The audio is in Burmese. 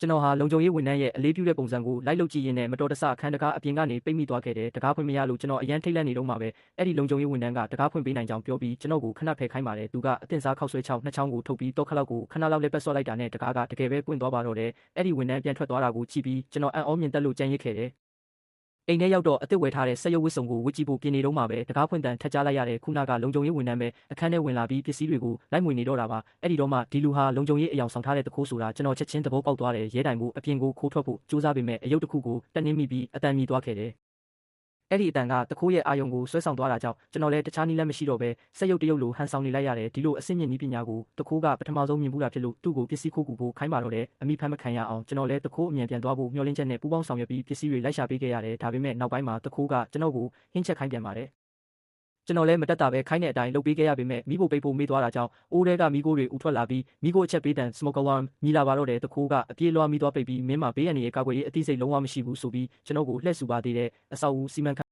ကျွန်တော်ဟာလုံခြုံရေးဝန်ထမ်းရဲ့အလေးပြုတဲ့ပုံစံကိုလိုက်လုပ်ကြည့်ရင်းနဲ့မတော်တဆအခန်းတကားအပြင်ကနေပိတ်မိသွားခဲ့တယ်တကားဖွင့်မရလို့ကျွန်တော်အရန်ထိတ်လန့်နေတော့မှပဲအဲ့ဒီလုံခြုံရေးဝန်ထမ်းကတကားဖွင့်ပေးနိုင်ကြောင်းပြောပြီးကျွန်တော်ကိုခဏဖယ်ခိုင်းပါတယ်သူကအသင့်စားခောက်ဆွဲချောင်းနှစ်ချောင်းကိုထုတ်ပြီးတော့ခလောက်ကိုခဏလောက်လက်ပတ်ဆော့လိုက်တာနဲ့တကားကတကယ်ပဲပွင့်သွားပါတော့တယ်အဲ့ဒီဝန်ထမ်းပြန်ထွက်သွားတာကိုကြည့်ပြီးကျွန်တော်အံ့ဩမြင်သက်လို့ကြံ့ရစ်ခဲ့တယ်အိမ်ထဲရောက်တော့အစ်စ်ဝယ်ထားတဲ့ဆက်ရုပ်ဝတ်စုံကိုဝတ်ကြည့်ဖို့ပြင်နေတော့မှပဲတကားဖွင့်တန်ထက်ကြားလိုက်ရတဲ့ခုနကလုံခြုံရေးဝန်ထမ်းပဲအခန်းထဲဝင်လာပြီးပစ္စည်းတွေကိုလိုက်မွေနေတော့တာပါအဲ့ဒီတော့မှဒီလူဟာလုံခြုံရေးအယောင်ဆောင်ထားတဲ့တခိုးဆိုတာကျွန်တော်ချက်ချင်းသဘောပေါက်သွားတယ်ရဲတိုင်ကိုအပြင်ကိုခိုးထွက်ဖို့စူးစမ်းပေမဲ့အယုတ်တစ်ခုကိုတက်နှင်းမိပြီးအတန်မြည်သွားခဲ့တယ်အဲ့ဒီအတန်ကတခိုးရဲ့အာယုံကိုဆွဲဆောင်သွားတာကြောင့်ကျွန်တော်လည်းတခြားနည်းလမ်းမရှိတော့ပဲဆက်ရုပ်တရုပ်လိုဟန်ဆောင်နေလိုက်ရတယ်ဒီလိုအဆင့်မြင့်နည်းပညာကိုတခိုးကပထမဆုံးမြင်မှုတာဖြစ်လို့သူ့ကိုပစ္စည်းခိုးကူဖို့ခိုင်းပါတော့တယ်အမိဖမ်းမခံရအောင်ကျွန်တော်လည်းတခိုးအမြန်ပြန်သွားဖို့မျှော်လင့်ချက်နဲ့ပူးပေါင်းဆောင်ရွက်ပြီးပစ္စည်းတွေလိုက်ရှာပေးခဲ့ရတယ်ဒါပေမဲ့နောက်ပိုင်းမှာတခိုးကကျွန်တော်ကိုဟင်းချက်ခိုင်းပြန်ပါတယ်ကျွန်တော်လည်းမတက်တာပဲခိုင်းတဲ့အတိုင်းလုပ်ပေးခဲ့ရပေမဲ့မိဖို့ပိတ်ဖို့မေးသွားတာကြောင့်အိုးထဲကမိခိုးတွေဥထွက်လာပြီးမိခိုးအချက်ပေးတန် smoke alarm မြည်လာပါတော့တယ်တခိုးကအပြေးလွှားမိသွားပိတ်ပြီးမင်းမဘေးရန်ရဲ့ကာကွယ်ရေးအသိစိတ်လုံးဝမရှိဘူးဆိုပြီးကျွန်တော်ကိုလှည့်ဆူပါသေးတယ်အဆောက်အဦစီမံ